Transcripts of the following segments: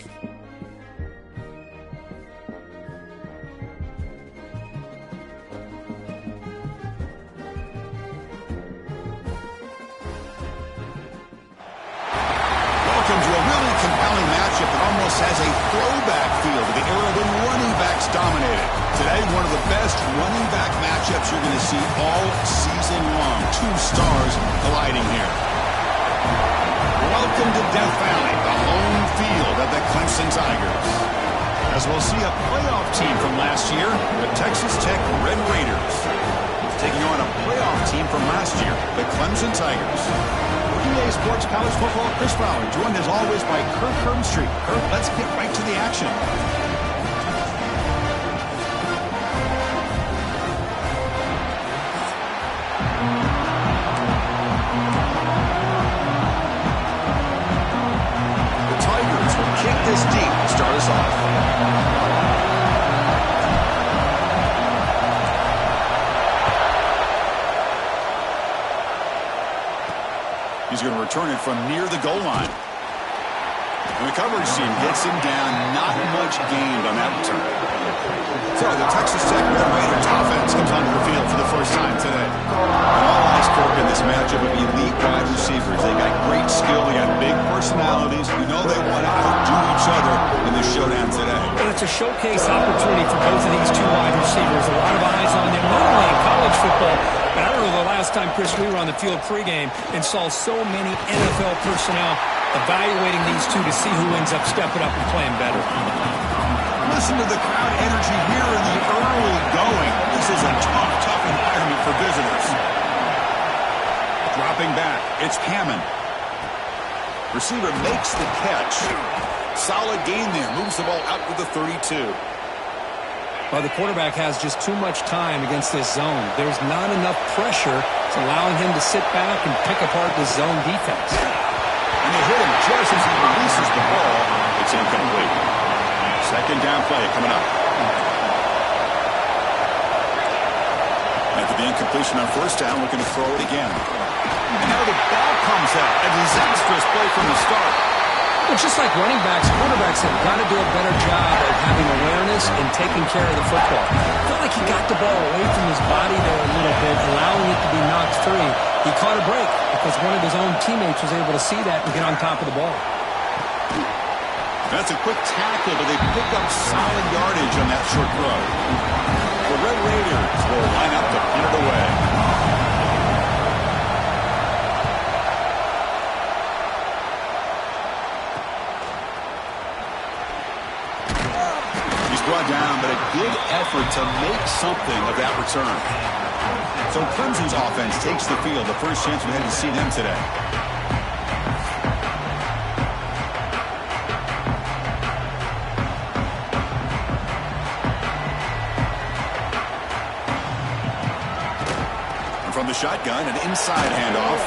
Welcome to a really compelling matchup that almost has a throwback feel to the era when running backs dominated. Today, one of the best running back matchups you're going to see all season long. Two stars colliding here. Welcome to Death Valley, the home field of the Clemson Tigers. As we'll see a playoff team from last year, the Texas Tech Red Raiders, taking on a playoff team from last year, the Clemson Tigers. EA Sports College Football, Chris Fowler, joined as always by Kirk Herbstreit. Kirk, let's get right to the action. The Tigers will kick this deep to start us off. He's going to return it from near the goal line. And the coverage team gets him down. Not much gained on that return. So the Texas Tech Red Raiders offense comes onto the field for the first time today. And all eyes, Kirk, in this matchup of elite wide receivers. They got great skill. They got big personalities. You know they want to outdo each other in the showdown today. Well, it's a showcase opportunity for both of these two wide receivers. A lot of eyes on them, not only in college football, but I remember the last time, Chris, we were on the field pregame and saw so many NFL personnel evaluating these two to see who ends up stepping up and playing better. Listen to the crowd energy here in the early going. This is a tough environment for visitors. Dropping back, it's Hammond. Receiver makes the catch. Solid gain there. Moves the ball out to the 32. Well, the quarterback has just too much time against this zone. There's not enough pressure to allowing him to sit back and pick apart this zone defense. And they hit him just as he releases the ball. It's incomplete. Second down play coming up. After the incompletion on first down, looking to throw it again. And now the ball comes out. A disastrous play from the start. Well, just like running backs, quarterbacks have got to do a better job of having awareness and taking care of the football. I felt like he got the ball away from his body there a little bit, allowing it to be knocked free. He caught a break because one of his own teammates was able to see that and get on top of the ball. That's a quick tackle, but they pick up solid yardage on that short throw. The Red Raiders will line up to punt it away. Brought down, but a good effort to make something of that return. So Clemson's offense takes the field. The first chance we had to see them today. And from the shotgun, an inside handoff.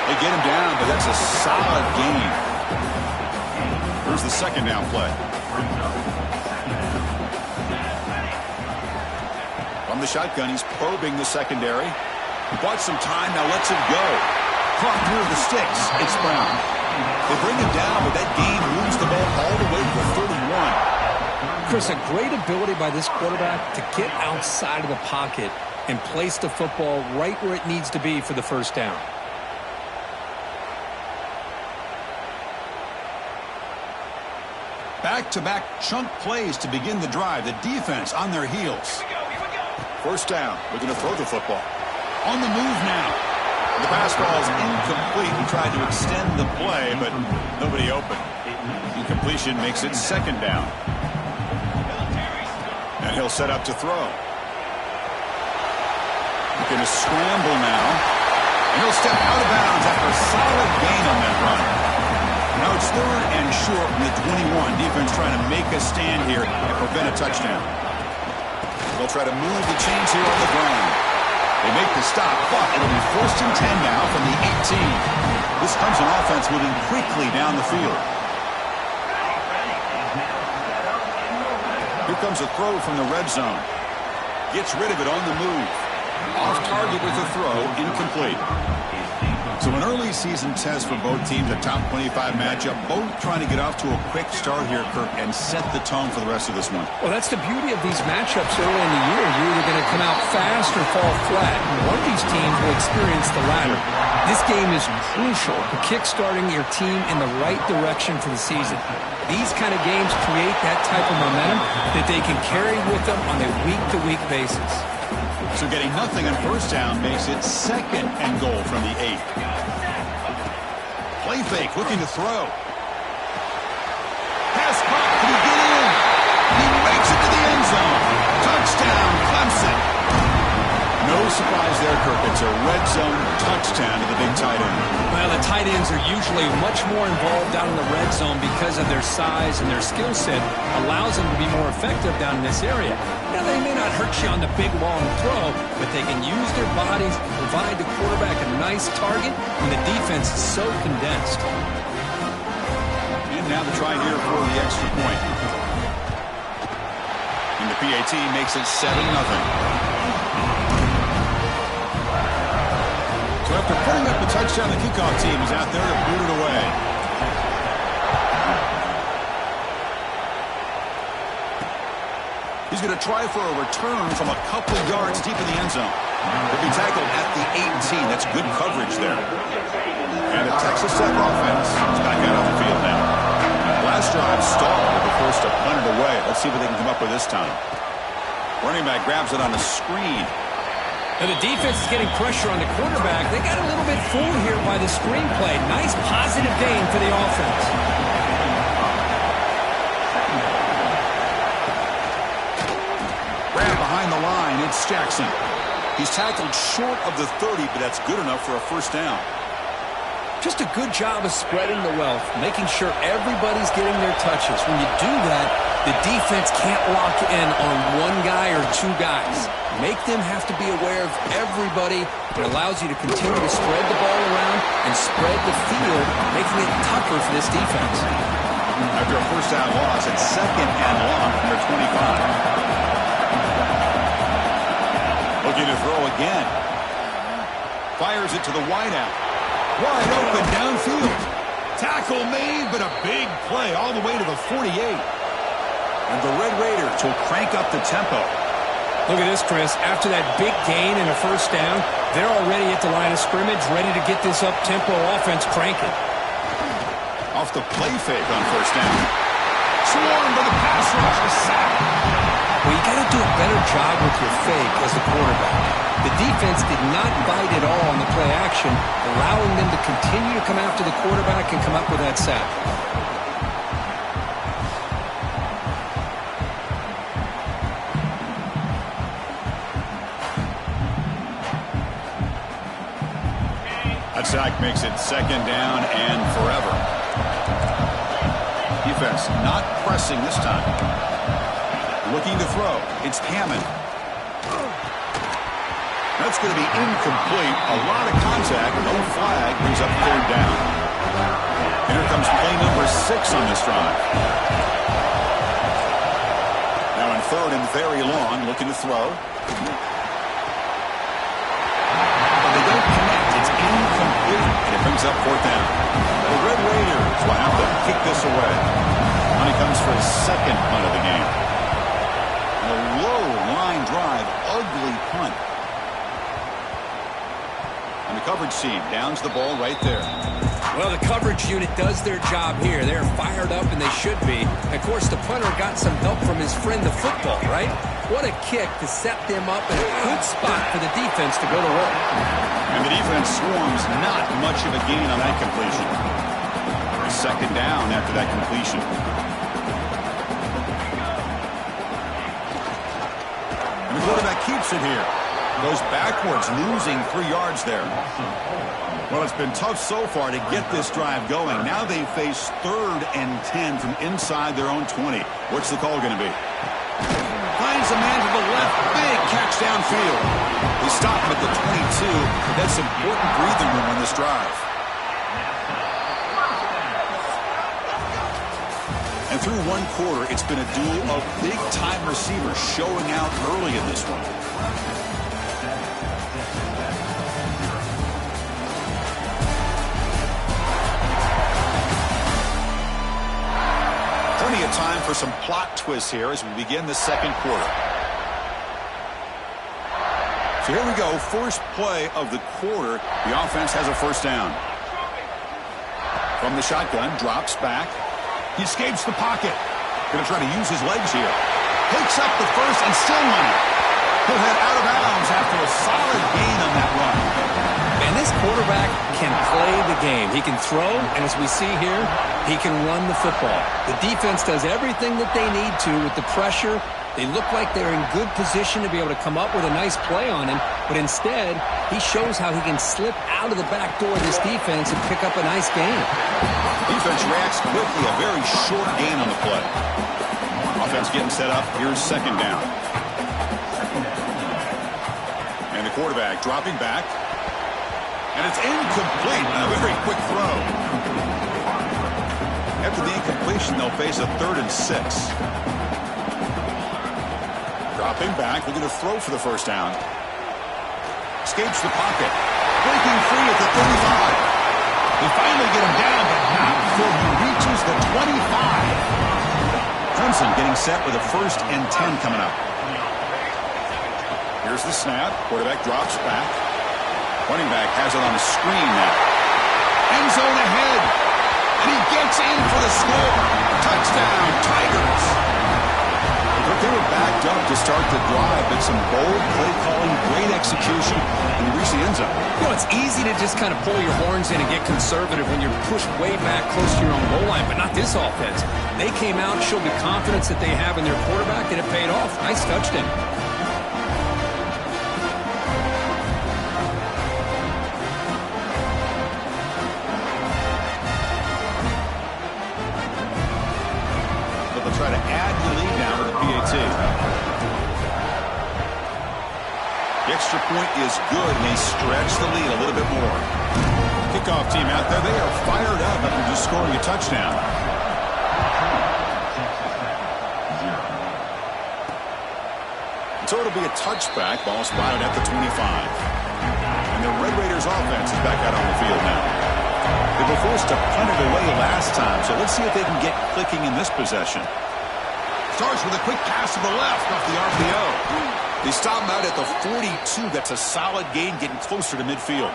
They get him down, but that's a solid gain. Here's the second down play. From the shotgun, he's probing the secondary. He bought some time, now lets it go. Caught through the sticks. It's Brown. They bring him down, but that gain moves the ball all the way to the 31. Chris, a great ability by this quarterback to get outside of the pocket and place the football right where it needs to be for the first down. Back-to-back chunk plays to begin the drive. The defense on their heels. First down. We're going to throw the football. On the move now. The pass ball is incomplete. He tried to extend the play, but nobody open. Incompletion makes it second down. And he'll set up to throw. He's going to scramble now. And he'll step out of bounds after a solid gain on that run. Now it's third and short from the 21. Defense trying to make a stand here and prevent a touchdown. They'll try to move the chains here on the ground. They make the stop, but it'll be first and 10 now from the 18. This Clemson offense moving quickly down the field. Here comes a throw from the red zone. Gets rid of it on the move. Off target with a throw, incomplete. So an early season test for both teams, a top 25 matchup, both trying to get off to a quick start here, Kirk, and set the tone for the rest of this one. Well, that's the beauty of these matchups early in the year. You're either going to come out fast or fall flat, and one of these teams will experience the latter. This game is crucial for kick-starting your team in the right direction for the season. These kind of games create that type of momentum that they can carry with them on a week-to-week basis. So getting nothing on first down makes it 2nd and goal from the 8. Play fake, looking to throw. Pass caught, can he get in? He makes it to the end zone. Touchdown, Clemson. No surprise there, Kirk. It's a red zone touchdown to the big tight end. Well, the tight ends are usually much more involved down in the red zone because of their size and their skill set allows them to be more effective down in this area. Now, they may not hurt you on the big, long throw, but they can use their bodies to provide the quarterback a nice target when the defense is so condensed. And now the try here for the extra point. And the PAT makes it 7-0. So after putting up the touchdown, the kickoff team is out there to boot it away. He's going to try for a return from a couple yards deep in the end zone. He'll be tackled at the 18. That's good coverage there. And the Texas Tech offense is back out on the field now. Last drive stalled. They're forced to punt it away. Let's see what they can come up with this time. Running back grabs it on a screen. And the defense is getting pressure on the quarterback. They got a little bit fooled here by the screen play. Nice positive gain for the offense. Grab behind the line. It's Jackson. He's tackled short of the 30, but that's good enough for a first down. Just a good job of spreading the wealth, making sure everybody's getting their touches. When you do that, the defense can't lock in on one guy or two guys. Make them have to be aware of everybody. It allows you to continue to spread the ball around and spread the field, making it tougher for this defense. After a first down loss, it's 2nd and long from their 25. Looking to throw again. Fires it to the wideout. Wide open downfield. Tackle made, but a big play all the way to the 48. And the Red Raiders will crank up the tempo. Look at this, Chris. After that big gain and a first down, they're already at the line of scrimmage, ready to get this up-tempo offense cranking. Off the play fake on first down. Swarmed by the pass rush. A sack. Well, you got to do a better job with your fake as the quarterback. The defense did not bite at all on the play action, allowing them to continue to come after the quarterback and come up with that sack. That sack makes it 2nd down and forever. Defense not pressing this time. Looking to throw. It's Hammond. That's going to be incomplete. A lot of contact. No flag. Brings up 3rd down. And here comes play number 6 on this drive. Now in 3rd and very long. Looking to throw. But they don't connect. It's incomplete. And it brings up 4th down. The Red Raiders will have to kick this away. And he comes for his 2nd punt of the game. A low line drive. Ugly punt. And the coverage team downs the ball right there. Well, the coverage unit does their job here. They're fired up, and they should be. Of course, the punter got some help from his friend, the football, right? What a kick to set them up in a good spot for the defense to go to work. And the defense swarms not much of a gain on that completion. 2nd down after that completion. And the quarterback keeps it here. Goes backwards, losing 3 yards there. Well, it's been tough so far to get this drive going. Now they face 3rd and 10 from inside their own 20. What's the call going to be? Finds a man to the left. Big catch downfield. They stop him at the 22. That's important breathing room on this drive. And through one quarter, it's been a duel of big-time receivers showing out early in this one. Plenty of time for some plot twists here as we begin the second quarter. So here we go. First play of the quarter. The offense has a first down. From the shotgun, drops back. He escapes the pocket. Going to try to use his legs here. Picks up the first and still money. He'll head out of bounds after a solid gain on that run. And this quarterback can play the game. He can throw, and as we see here, he can run the football. The defense does everything that they need to with the pressure. They look like they're in good position to be able to come up with a nice play on him, but instead, he shows how he can slip out of the back door of this defense and pick up a nice gain. Defense reacts quickly, a very short gain on the play. Offense getting set up. Here's second down. And the quarterback dropping back. And it's incomplete on a very quick throw. After the incompletion, they'll face a 3rd and 6. Dropping back, looking to throw for the first down. Escapes the pocket. Breaking free at the 35. They finally get him down, but not before he reaches the 25. Clemson getting set with a 1st and 10 coming up. Here's the snap. Quarterback drops back. Running back has it on the screen now. End zone ahead. And he gets in for the score. Touchdown, Tigers. But they were backed up to start the drive, but some bold play calling, great execution, and they reach the end zone. You know, it's easy to just kind of pull your horns in and get conservative when you're pushed way back close to your own goal line, but not this offense. They came out, showed the confidence that they have in their quarterback, and it paid off. Nice touchdown. Try to add the lead now with the PAT. The extra point is good, and they stretch the lead a little bit more. Kickoff team out there, they are fired up after just scoring a touchdown. So it'll be a touchback, ball spotted at the 25. And the Red Raiders offense is back out on the field now. They were forced to punt it away last time, so let's see if they can get clicking in this possession. Starts with a quick pass to the left off the RPO. They stop him out at the 42. That's a solid gain, getting closer to midfield.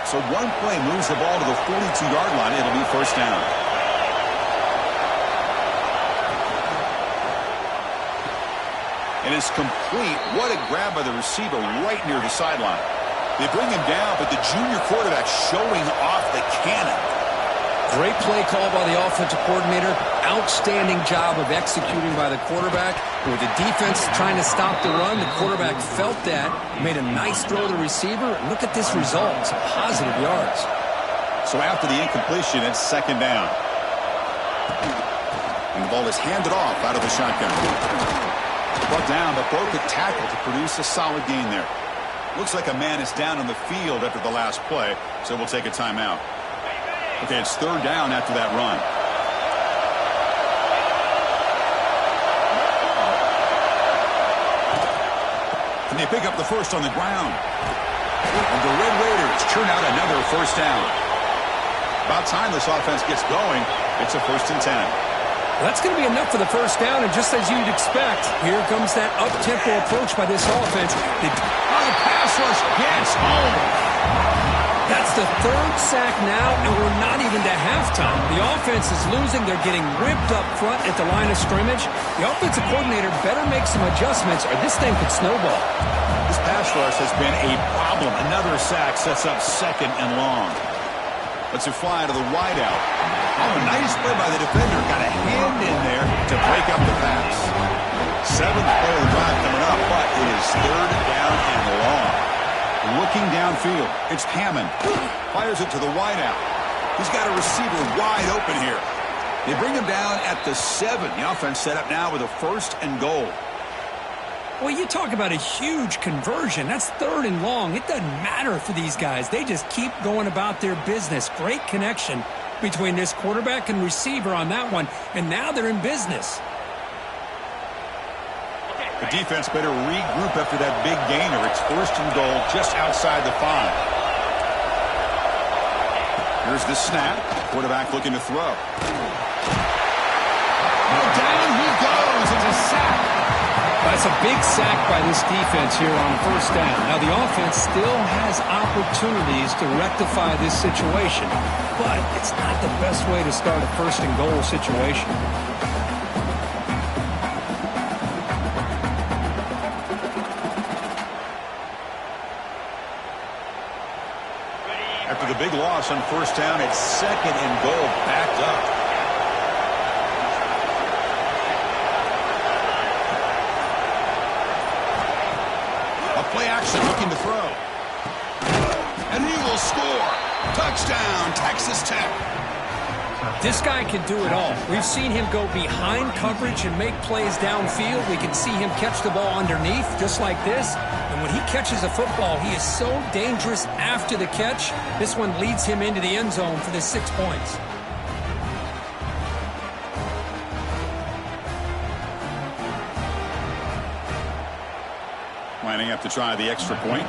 So one play moves the ball to the 42-yard line. It'll be first down. And it's complete. What a grab by the receiver right near the sideline. They bring him down, but the junior quarterback showing off the cannon. Great play call by the offensive coordinator. Outstanding job of executing by the quarterback. With the defense trying to stop the run, the quarterback felt that, made a nice throw to the receiver. Look at this result. It's positive yards. So after the incompletion, it's second down. And the ball is handed off out of the shotgun. Brought down, but broke the tackle to produce a solid gain there. Looks like a man is down on the field after the last play, so we'll take a timeout. Okay, it's third down after that run. And they pick up the first on the ground. And the Red Raiders churn out another first down. About time this offense gets going, it's a 1st and 10. Well, that's going to be enough for the first down, and just as you'd expect, here comes that up-tempo approach by this offense. The pass rush gets home. That's the 3rd sack now, and we're not even to halftime. The offense is losing. They're getting ripped up front at the line of scrimmage. The offensive coordinator better make some adjustments, or this thing could snowball. This pass rush has been a problem. Another sack sets up 2nd and long. Let's fly to the wideout. Oh, a nice play by the defender. Got a hand in there to break up the pass. 7th play of the drive coming up, but it is 3rd down and long. Looking downfield, it's Hammond. Fires it to the wideout. He's got a receiver wide open here. They bring him down at the 7. The offense set up now with a 1st and goal. Well, you talk about a huge conversion. That's 3rd and long. It doesn't matter for these guys. They just keep going about their business. Great connection between this quarterback and receiver on that one, and now they're in business. The defense better regroup after that big gainer. It's 1st and goal just outside the 5. Here's the snap. Quarterback looking to throw. And down he goes. It's a sack. That's a big sack by this defense here on first down. Now, the offense still has opportunities to rectify this situation, but it's not the best way to start a first and goal situation. After the big loss on first down, it's second and goal, backed up. A play action looking to throw. And he will score. Touchdown, Texas Tech. This guy can do it all. We've seen him go behind coverage and make plays downfield. We can see him catch the ball underneath, just like this. And when he catches a football, he is so dangerous after the catch. This one leads him into the end zone for the 6 points. Lining up to try the extra point.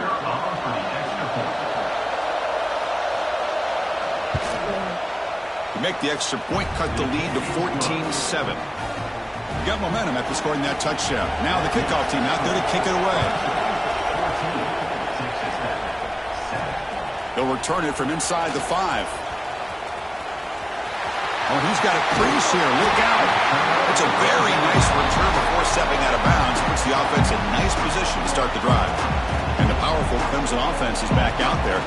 Make the extra point, cut the lead to 14-7. Got momentum after scoring that touchdown. Now the kickoff team out there to kick it away. They'll return it from inside the 5. Oh, he's got a crease here. Look out. It's a very nice return before stepping out of bounds. Puts the offense in nice position to start the drive. And the powerful Clemson offense is back out there.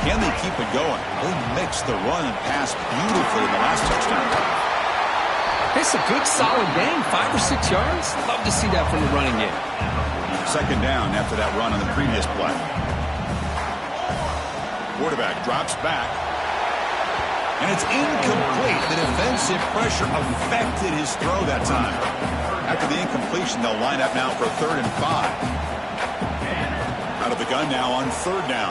Can they keep it going? They mixed the run and pass beautifully in the last touchdown. It's a good, solid game, 5 or 6 yards. Love to see that from the running game. Second down after that run on the previous play. Quarterback drops back. And it's incomplete. The defensive pressure affected his throw that time. After the incompletion, they'll line up now for 3rd and 5. Out of the gun now on 3rd down.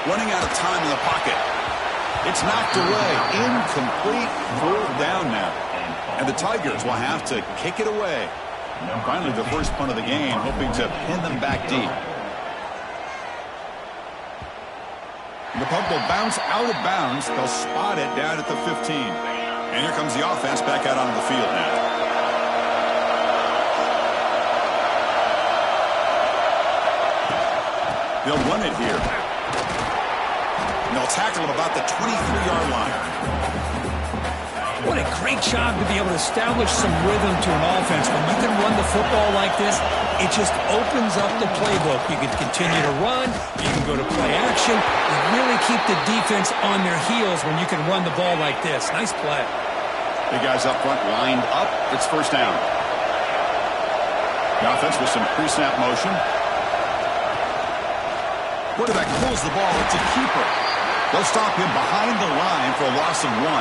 Running out of time in the pocket. It's knocked away. Incomplete. 4th down now. And the Tigers will have to kick it away. Finally, the first punt of the game, hoping to pin them back deep. The punt will bounce out of bounds. They'll spot it down at the 15. And here comes the offense back out onto the field now. They'll run it here. And they'll tackle him about the 23-yard line. What a great job to be able to establish some rhythm to an offense. When you can run the football like this, it just opens up the playbook. You can continue to run. You can go to play action. You really keep the defense on their heels when you can run the ball like this. Nice play. Big guys up front lined up. It's first down. The offense with some pre-snap motion. Quarterback pulls the ball. It's a keeper. They'll stop him behind the line for a loss of 1.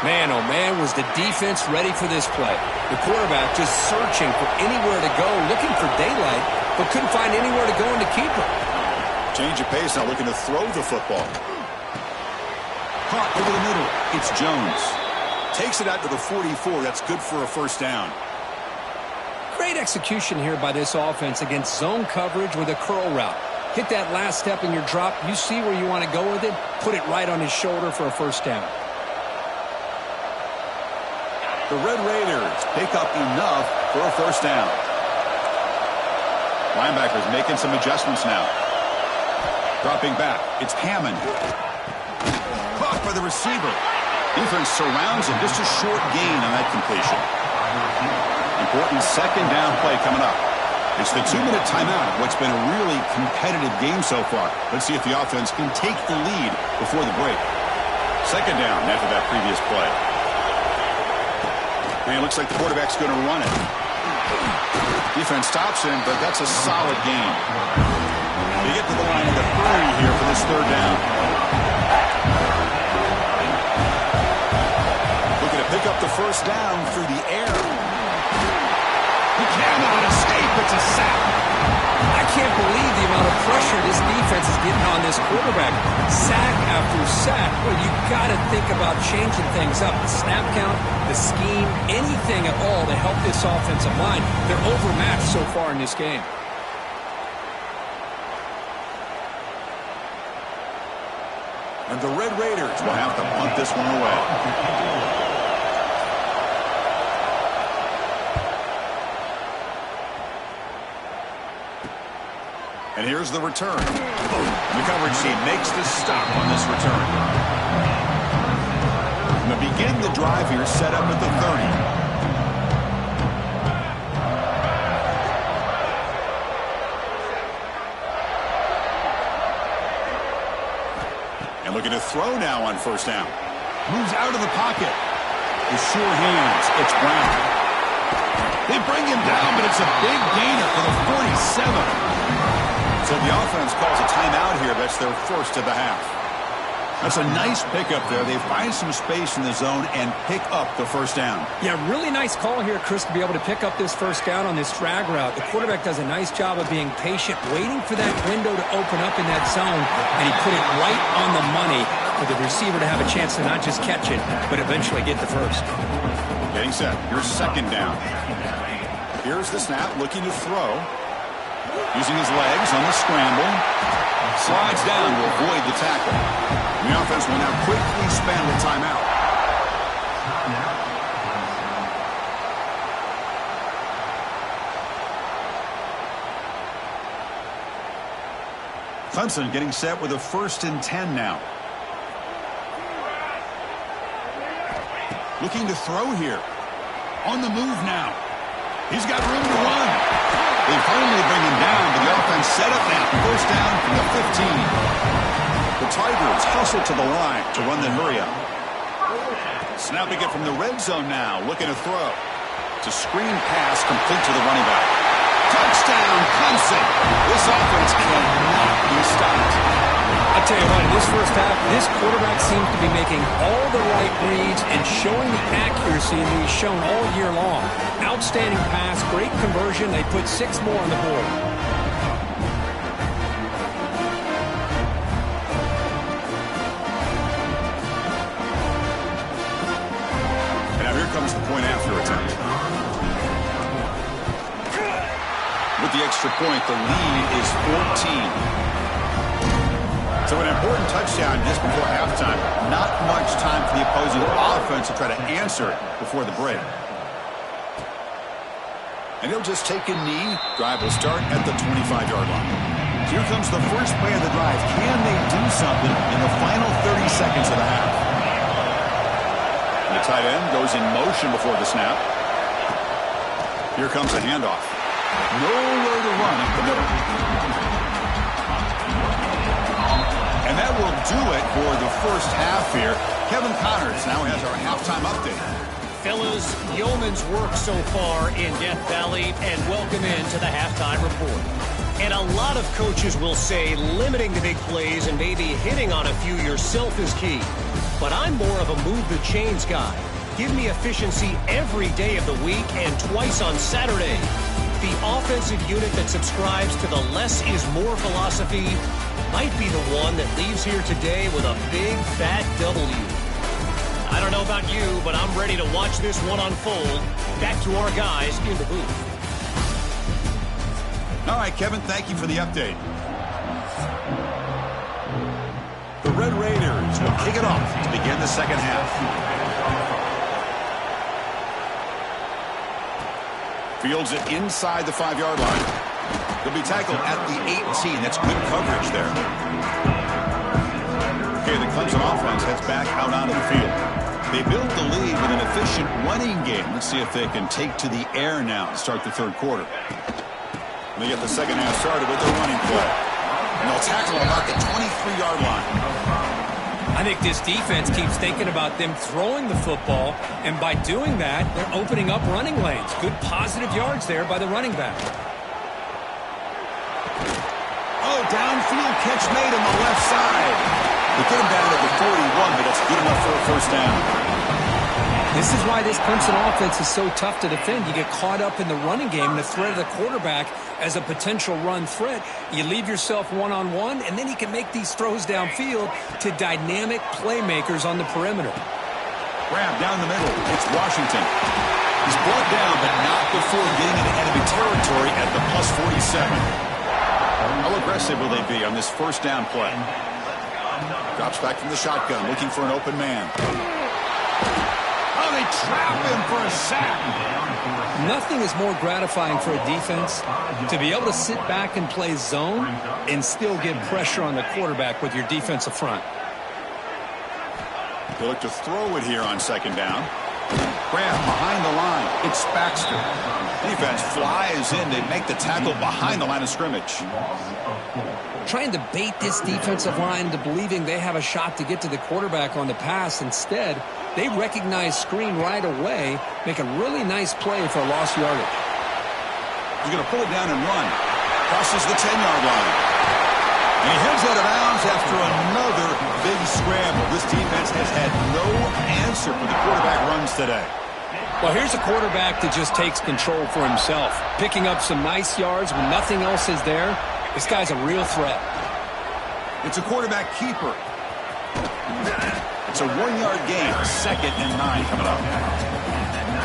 Man, oh man, was the defense ready for this play. The quarterback just searching for anywhere to go, looking for daylight, but couldn't find anywhere to go in the keeper. Change of pace, now looking to throw the football. Caught over the middle. It's Jones. Takes it out to the 44. That's good for a first down. Great execution here by this offense against zone coverage with a curl route. Hit that last step in your drop. You see where you want to go with it. Put it right on his shoulder for a first down. The Red Raiders pick up enough for a first down. Linebackers making some adjustments now. Dropping back. It's Hammond. Caught by the receiver. Defense surrounds him. Just a short gain on that completion. Important second down play coming up. It's the 2-minute timeout of what's been a really competitive game so far. Let's see if the offense can take the lead before the break. Second down after that previous play. And it looks like the quarterback's going to run it. Defense stops him, but that's a solid game. They get to the line in a hurry here for this 3rd down. Looking to pick up the first down through the air. He cannot escape. It's a sack. I can't believe the amount of pressure this defense is getting on this quarterback. Sack after sack. Well, you got to think about changing things up. The snap count, the scheme, anything at all to help this offensive line. They're overmatched so far in this game. And the Red Raiders will have to punt this one away. And here's the return. The coverage team makes the stop on this return. And they begin the drive here, set up at the 30. And looking to throw now on first down. Moves out of the pocket. With sure hands, it's Brown. They bring him down, but it's a big gainer for the 47. So the offense calls a timeout here. That's their first of the half. That's a nice pickup there. They find some space in the zone and pick up the first down. Yeah, really nice call here, Chris, to be able to pick up this first down on this drag route. The quarterback does a nice job of being patient, waiting for that window to open up in that zone, and he put it right on the money for the receiver to have a chance to not just catch it, but eventually get the first. Getting set. Here's second down. Here's the snap, looking to throw. Using his legs on the scramble. Slides down to avoid the tackle. The offense will now quickly spend the timeout. Clemson getting set with a 1st and 10 now. Looking to throw here. On the move now. He's got room to run. They finally bring him down, but the offense set up now. First down from the 15. The Tigers hustle to the line to run the hurry up. Snapping it from the red zone now. Looking to throw. It's a screen pass complete to the running back. Touchdown, Clemson. This offense cannot be stopped. I tell you what, in this first half, this quarterback seems to be making all the right reads and showing the accuracy that he's shown all year long. Outstanding pass, great conversion. They put 6 more on the board. And now here comes the point after attempt. With the extra point, the lead is 14. So an important touchdown just before halftime. Not much time for the opposing offense to try to answer before the break. And he'll just take a knee. Drive will start at the 25-yard line. Here comes the first play of the drive. Can they do something in the final 30 seconds of the half? And the tight end goes in motion before the snap. Here comes a handoff. Nowhere to run up the middle. And that will do it for the first half here. Kevin Connors now has our halftime update. Fellas, yeoman's work so far in Death Valley, and welcome into the halftime report. And a lot of coaches will say limiting the big plays and maybe hitting on a few yourself is key. But I'm more of a move the chains guy. Give me efficiency every day of the week and twice on Saturday. The offensive unit that subscribes to the less is more philosophy might be the one that leaves here today with a big fat W. I don't know about you, but I'm ready to watch this one unfold. Back to our guys in the booth. All right, Kevin, thank you for the update. The Red Raiders will kick it off to begin the second half. Fields it inside the 5-yard line. He'll be tackled at the 18. That's good coverage there. Okay, the Clemson offense heads back out onto the field. They build the lead with an efficient running game. Let's see if they can take to the air now to start the third quarter. They get the second half started with their running play. And they'll tackle him about the 23-yard line. I think this defense keeps thinking about them throwing the football, and by doing that, they're opening up running lanes. Good positive yards there by the running back. Oh, downfield catch made on the left side. They get him down at the 41, but it's good enough for a first down. This is why this Clemson offense is so tough to defend. You get caught up in the running game and the threat of the quarterback as a potential run threat. You leave yourself one-on-one, and then he can make these throws downfield to dynamic playmakers on the perimeter. Grab down the middle. It's Washington. He's brought down, but not before getting into enemy territory at the plus 47. How aggressive will they be on this first down play? Drops back from the shotgun, looking for an open man. Oh, they they trap him for a sack. Nothing is more gratifying for a defense to be able to sit back and play zone and still get pressure on the quarterback with your defensive front. They look to throw it here on second down. Graham behind the line. It's Baxter. Defense flies in. They make the tackle behind the line of scrimmage. Trying to bait this defensive line into believing they have a shot to get to the quarterback on the pass. Instead, they recognize screen right away, make a really nice play for lost yardage. He's going to pull it down and run. Crosses the 10-yard line. And he heads out of bounds after another big scramble. This defense has had no answer for the quarterback runs today. Well, here's a quarterback that just takes control for himself, picking up some nice yards when nothing else is there. This guy's a real threat. It's a quarterback keeper. It's a 1-yard gain. 2nd and 9 coming up.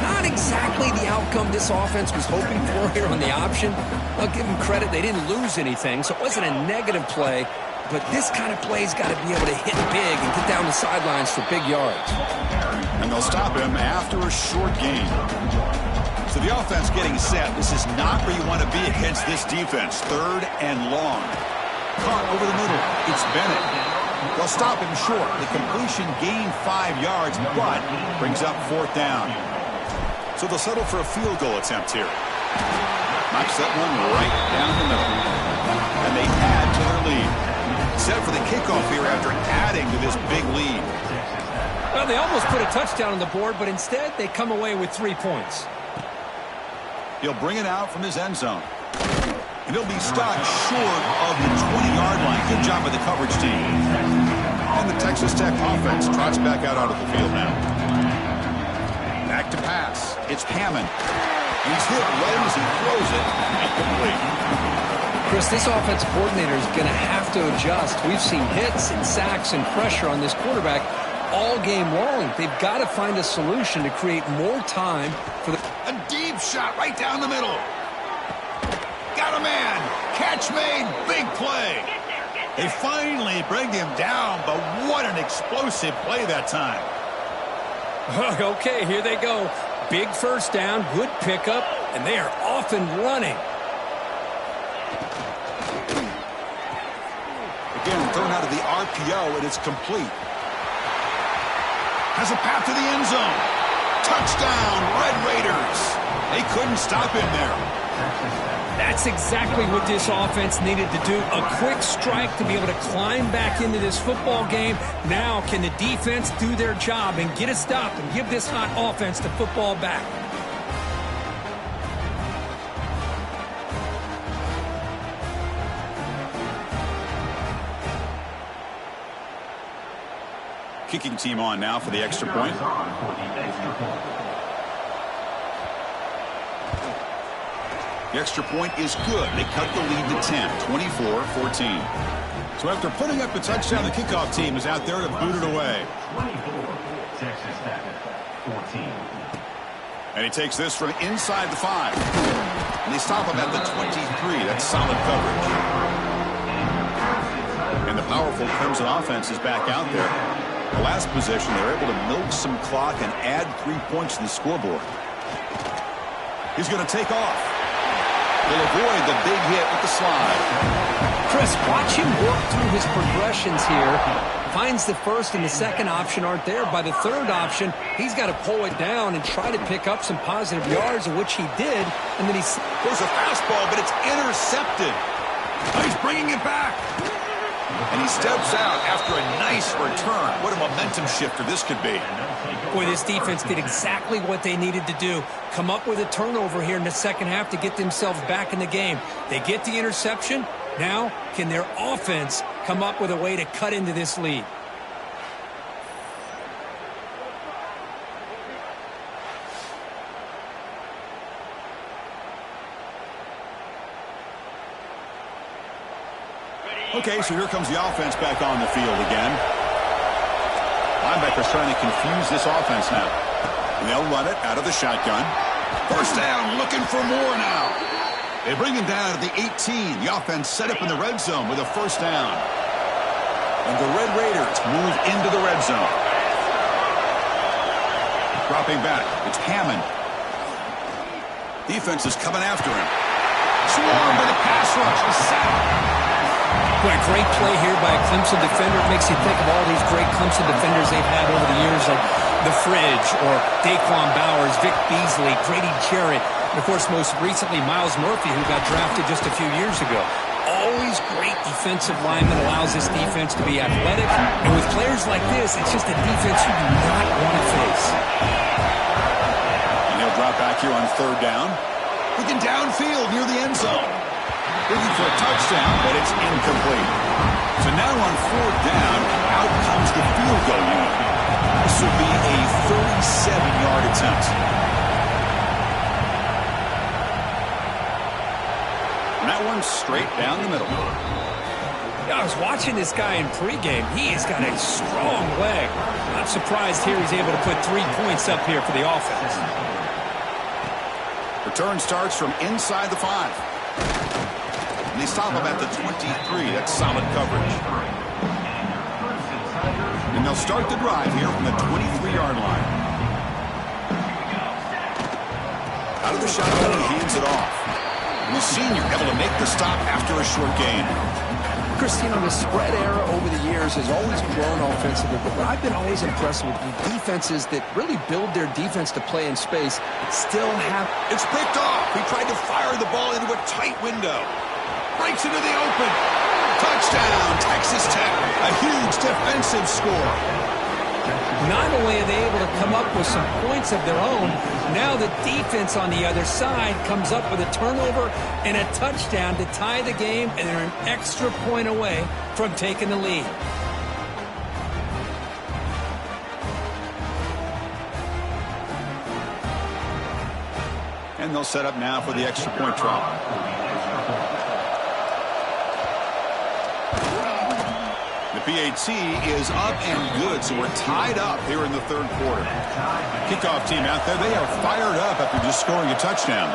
Not exactly the outcome this offense was hoping for here on the option. I'll give them credit. They didn't lose anything, so it wasn't a negative play. But this kind of play's got to be able to hit big and get down the sidelines for big yards. And they'll stop him after a short gain. So the offense getting set. This is not where you want to be against this defense. 3rd and long. Caught over the middle. It's Bennett. They'll stop him short. The completion gained 5 yards, but brings up 4th down. So they'll settle for a field goal attempt here. Knocks that one right down the middle. And they add to their lead. Set for the kickoff here after adding to this big lead. Well, they almost put a touchdown on the board, but instead they come away with 3 points. He'll bring it out from his end zone. And he'll be stopped short of the 20-yard line. Good job by the coverage team. And the Texas Tech offense trots back out onto the field now. Back to pass. It's Hammond. He's hit right as he throws it. Incomplete. Chris, this offensive coordinator is going to have to adjust. We've seen hits and sacks and pressure on this quarterback all game long. They've got to find a solution to create more time for the... A deep shot right down the middle. Got a man. Catch made. Big play. They finally bring him down, but what an explosive play that time. Okay, here they go. Big first down, good pickup, and they are off and running. Again, thrown out of the RPO, and it's complete. Has a path to the end zone. Touchdown, Red Raiders. They couldn't stop him there. That's exactly what this offense needed to do. A quick strike to be able to climb back into this football game. Now, can the defense do their job and get a stop and give this hot offense the football back? Kicking team on now for the extra point. The extra point is good. They cut the lead to 10, 24-14. So after putting up the touchdown, the kickoff team is out there to boot it away. Texas Tech, 14. And he takes this from inside the 5. And they stop him at the 23. That's solid coverage. And the powerful Crimson offense is back out there. The last possession, they're able to milk some clock and add 3 points to the scoreboard. He's going to take off. He'll avoid the big hit with the slide. Chris, watch him work through his progressions here. Finds the first and the second option aren't there. By the third option, he's got to pull it down and try to pick up some positive yards, of which he did. And then he's... There's a fastball, but it's intercepted. Oh, he's bringing it back. And he steps out after a nice return. What a momentum shifter this could be. Boy, this defense did exactly what they needed to do. Come up with a turnover here in the second half to get themselves back in the game. They get the interception. Now, can their offense come up with a way to cut into this lead? Okay, so here comes the offense back on the field again. Linebackers trying to confuse this offense now. And they'll run it out of the shotgun. First down, looking for more now. They bring him down to the 18. The offense set up in the red zone with a first down. And the Red Raiders move into the red zone. Dropping back. It's Hammond. Defense is coming after him. Swarmed by the pass rush. A sack. Boy, great play here by a Clemson defender. It makes you think of all these great Clemson defenders they've had over the years, like The Fridge or Daquan Bowers, Vic Beasley, Grady Jarrett, and, of course, most recently, Miles Murphy, who got drafted just a few years ago. Always great defensive lineman, allows this defense to be athletic. And with players like this, it's just a defense you do not want to face. And he'll drop back here on third down. Looking downfield near the end zone. Looking for a touchdown, but it's incomplete. So now on fourth down, out comes the field goal unit. This will be a 37-yard attempt. And that one's straight down the middle. I was watching this guy in pregame. He has got a strong leg. Not surprised here he's able to put 3 points up here for the offense. Return starts from inside the 5. And they stop him at the 23. That's solid coverage. And they'll start the drive here from the 23-yard line. Out of the shotgun, he hands it off. And the senior able to make the stop after a short gain. Christine, the spread era over the years has always grown offensively, but what I've been always impressed with the defenses that really build their defense to play in space still have... It's picked off. He tried to fire the ball into a tight window. Breaks into the open. Touchdown, Texas Tech. A huge defensive score. Not only are they able to come up with some points of their own, now the defense on the other side comes up with a turnover and a touchdown to tie the game, and they're an extra point away from taking the lead. And they'll set up now for the extra point try. PAT is up and good, so we're tied up here in the third quarter. Kickoff team out there, they are fired up after just scoring a touchdown.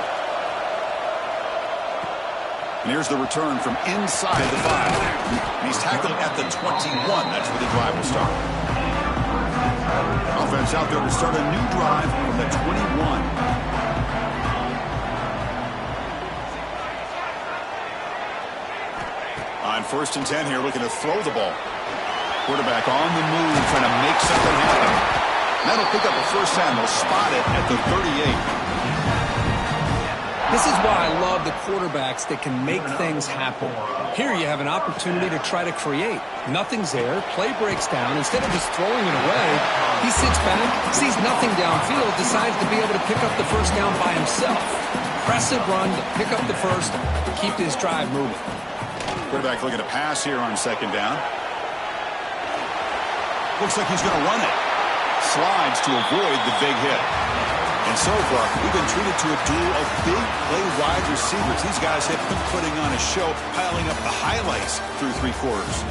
And here's the return from inside the 5. And he's tackled at the 21. That's where the drive will start. Offense out there to start a new drive from the 21. On 1st and 10 here, looking to throw the ball. Quarterback on the move, trying to make something happen. That'll pick up a first down. They'll spot it at the 38. This is why I love the quarterbacks that can make things happen. Here you have an opportunity to try to create. Nothing's there. Play breaks down. Instead of just throwing it away, he sits back, sees nothing downfield, decides to be able to pick up the first down by himself. Impressive run to pick up the first, keep this drive moving. Quarterback looking to pass here on 2nd down. Looks like he's going to run it. Slides to avoid the big hit. And so far, we've been treated to a duel of big play wide receivers. These guys have been putting on a show, piling up the highlights through 3 quarters.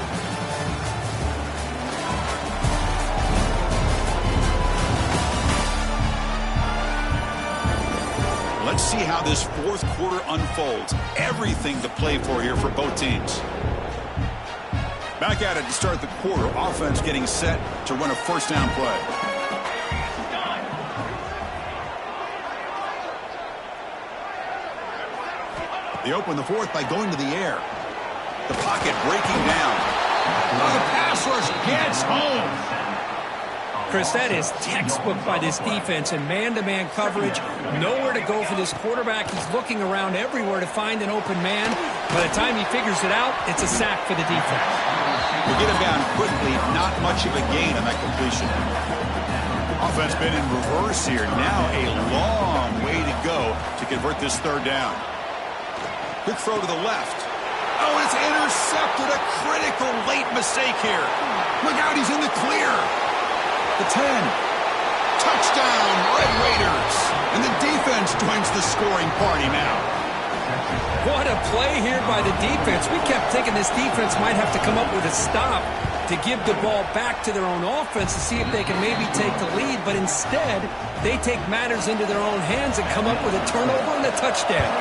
Let's see how this 4th quarter unfolds. Everything to play for here for both teams. Back at it to start the quarter. Offense getting set to run a first down play. They open the 4th by going to the air. The pocket breaking down. Oh, the pass rush gets home. Chris, that is textbook by this defense and man-to-man coverage. Nowhere to go for this quarterback. He's looking around everywhere to find an open man. By the time he figures it out, it's a sack for the defense. They get him down quickly. Not much of a gain on that completion. Offense been in reverse here. Now a long way to go to convert this 3rd down. Quick throw to the left. Oh, it's intercepted. A critical late mistake here. Look out, he's in the clear. The 10. Touchdown, Red Raiders. And the defense joins the scoring party now. What a play here by the defense. We kept thinking this defense might have to come up with a stop to give the ball back to their own offense to see if they can maybe take the lead. But instead, they take matters into their own hands and come up with a turnover and a touchdown.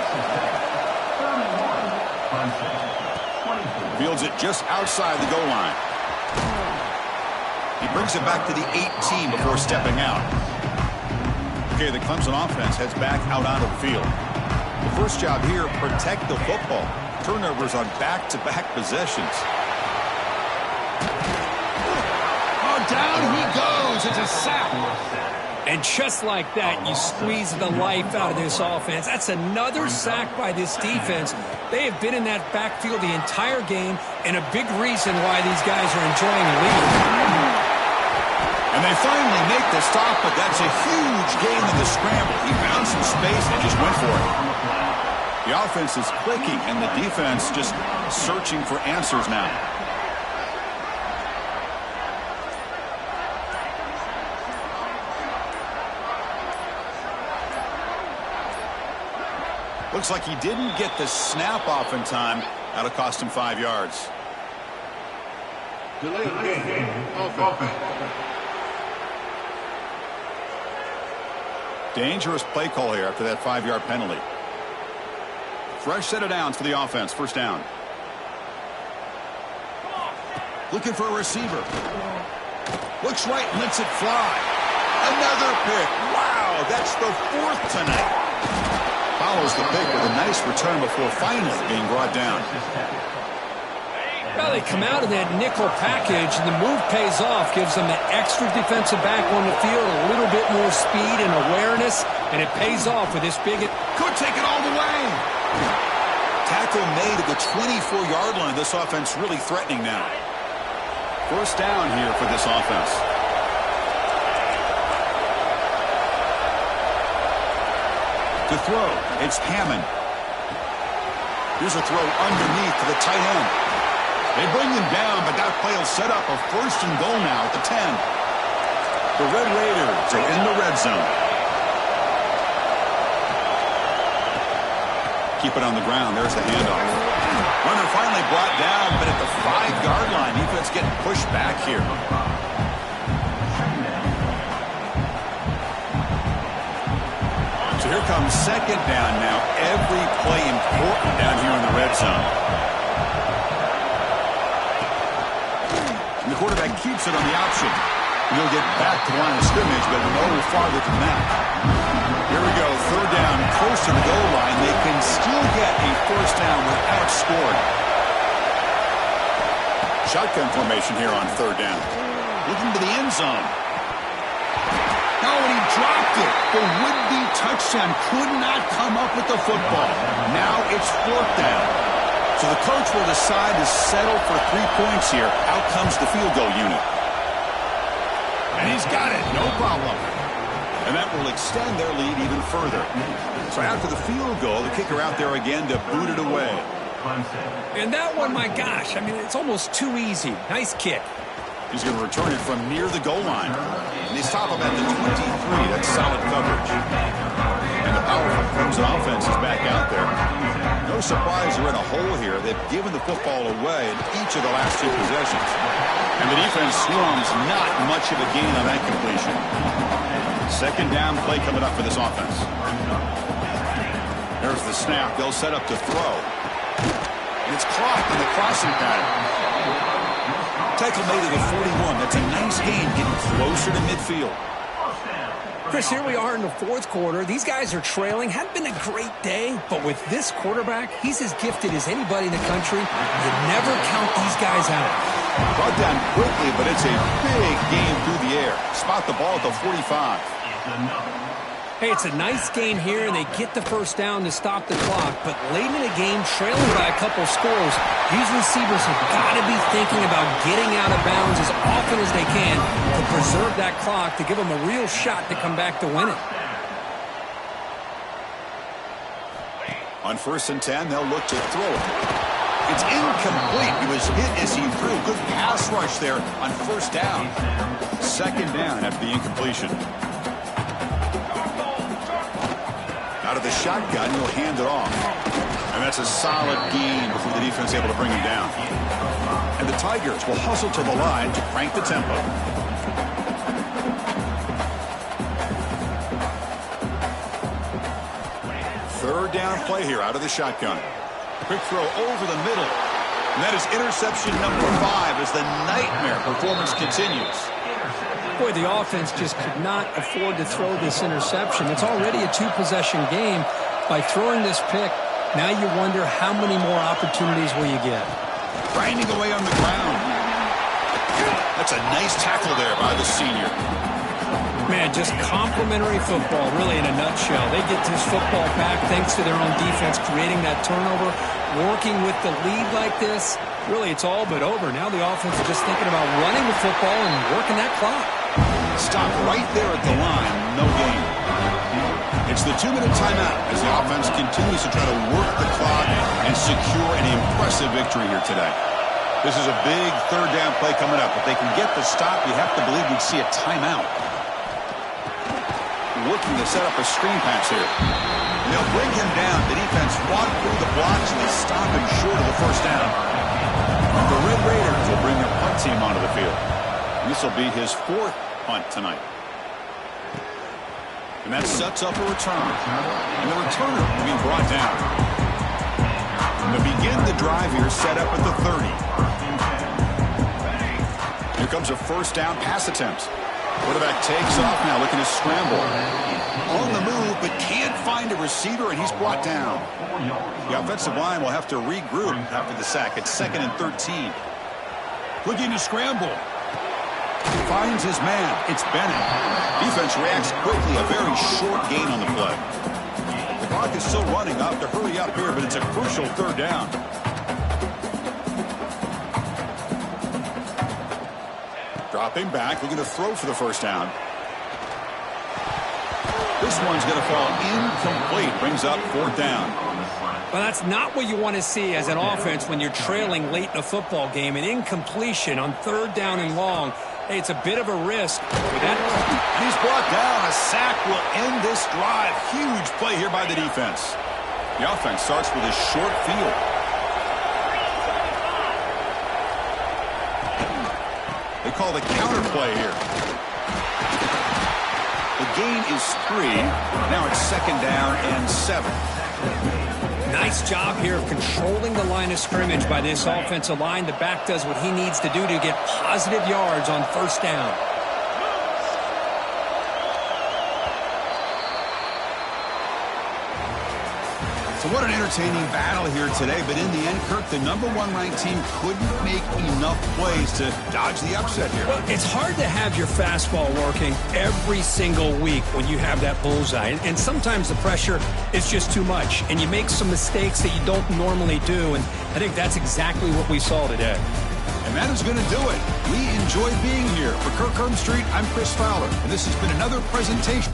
Fields it just outside the goal line. He brings it back to the 18 before stepping out. Okay, the Clemson offense heads back out onto the field. The first job here, protect the football. Turnovers on back-to-back possessions. Oh, down he goes. It's a sack. And just like that, you squeeze the life out of this offense. That's another sack by this defense. They have been in that backfield the entire game, and a big reason why these guys are enjoying the lead. And they finally make the stop, but that's a huge gain in the scramble. He found some space and just went for it. The offense is clicking, and the defense just searching for answers now. Looks like he didn't get the snap off in time. That'll cost him 5 yards. Delay of game. Offense. Dangerous play call here after that 5-yard penalty. Fresh set of downs for the offense. First down. Looking for a receiver. Looks right, lets it fly. Another pick. Wow, that's the 4th tonight. Follows the pick with a nice return before finally being brought down. Well, they come out of that nickel package, and the move pays off, gives them an extra defensive back on the field, a little bit more speed and awareness, and it pays off with this big... Could take it all the way. Tackle made at the 24-yard line. This offense really threatening now. First down here for this offense. To throw, it's Hammond. Here's a throw underneath to the tight end. They bring him down, but that play will set up a 1st and goal now at the 10. The Red Raiders are in the red zone. Keep it on the ground. There's the handoff. Runner finally brought down, but at the 5-yard line, defense getting pushed back here. So here comes second down now. Every play important down here in the red zone. And the quarterback keeps it on the option. He'll get back to the line of scrimmage, but no farther than that. Here we go, 3rd down, close to the goal line. They can still get a first down without scoring. Shotgun formation here on 3rd down. Looking to the end zone. Oh, and he dropped it. The would-be touchdown could not come up with the football. Now it's 4th down. So the coach will decide to settle for 3 points here. Out comes the field goal unit. And he's got it, no problem. And that will extend their lead even further. So after the field goal, the kicker out there again to boot it away. And that one, my gosh, I mean, it's almost too easy. Nice kick. He's going to return it from near the goal line. And they stop him at the 23. That's solid coverage. And the powerful Clemson offense is back out there. No surprise they're in a hole here. They've given the football away in each of the last 2 possessions. And the defense slums not much of a gain on that completion. Second down play coming up for this offense. There's the snap. They'll set up to throw. And it's caught in the crossing pattern. Tackle made at the 41. That's a nice gain, getting closer to midfield. Chris, here we are in the 4th quarter. These guys are trailing. Hadn't been a great day, but with this quarterback, he's as gifted as anybody in the country. You never count these guys out. Brought down quickly, but it's a big game through the air. Spot the ball at the 45. Hey, it's a nice game here, and they get the first down to stop the clock. But late in the game, trailing by a couple scores, these receivers have got to be thinking about getting out of bounds as often as they can to preserve that clock, to give them a real shot to come back to win it. On 1st and 10, they'll look to throw it. It's incomplete. He was hit as he threw. Good pass rush there on 1st down. 2nd down after the incompletion. Out of the shotgun, he'll hand it off. And that's a solid gain before the defense able to bring him down. And the Tigers will hustle to the line to crank the tempo. Third down play here out of the shotgun. Quick throw over the middle. And that is interception number 5 as the nightmare performance continues. Boy, the offense just could not afford to throw this interception. It's already a two-possession game. By throwing this pick, now you wonder how many more opportunities will you get. Grinding away on the ground. That's a nice tackle there by the senior. Man, just complimentary football, really, in a nutshell. They get this football back thanks to their own defense, creating that turnover, working with the lead like this. Really, it's all but over. Now the offense is just thinking about running the football and working that clock. Stop right there at the line. No gain. It's the 2-minute timeout as the offense continues to try to work the clock and secure an impressive victory here today. This is a big third down play coming up. If they can get the stop, you have to believe we'd see a timeout. Looking to set up a screen pass here. And they'll bring him down. The defense fought through the blocks and they stop him short of the first down. The Red Raiders will bring their punt team onto the field. And this will be his 4th punt tonight. And that sets up a return. And the returner being brought down. And to begin the drive here, set up at the 30. Here comes a first down pass attempt. Quarterback takes off now, looking to scramble. On the move, but can't find a receiver, and he's brought down. The offensive line will have to regroup after the sack. It's 2nd and 13. Looking to scramble. Finds his man. It's Bennett. Defense reacts quickly. A very short gain on the play. The clock is still running. I'll have to hurry up here, but it's a crucial third down. Dropping back, looking to throw for the first down. This one's going to fall incomplete. Brings up 4th down. Well, that's not what you want to see as an offense when you're trailing late in a football game. An incompletion on 3rd down and long. Hey, it's a bit of a risk. He's brought down. A sack will end this drive. Huge play here by the defense. The offense starts with a short field. They call the counter play here. The gain is 3. Now it's 2nd down and 7. Nice job here of controlling the line of scrimmage by this offensive line. The back does what he needs to do to get positive yards on first down. So what an entertaining battle here today. But in the end, Kirk, the #1 ranked team couldn't make enough plays to dodge the upset here. Well, it's hard to have your fastball working every single week when you have that bullseye. And sometimes the pressure is just too much. And you make some mistakes that you don't normally do. And I think that's exactly what we saw today. And that is going to do it. We enjoyed being here. For Kirk Herbstreit, I'm Chris Fowler. And this has been another presentation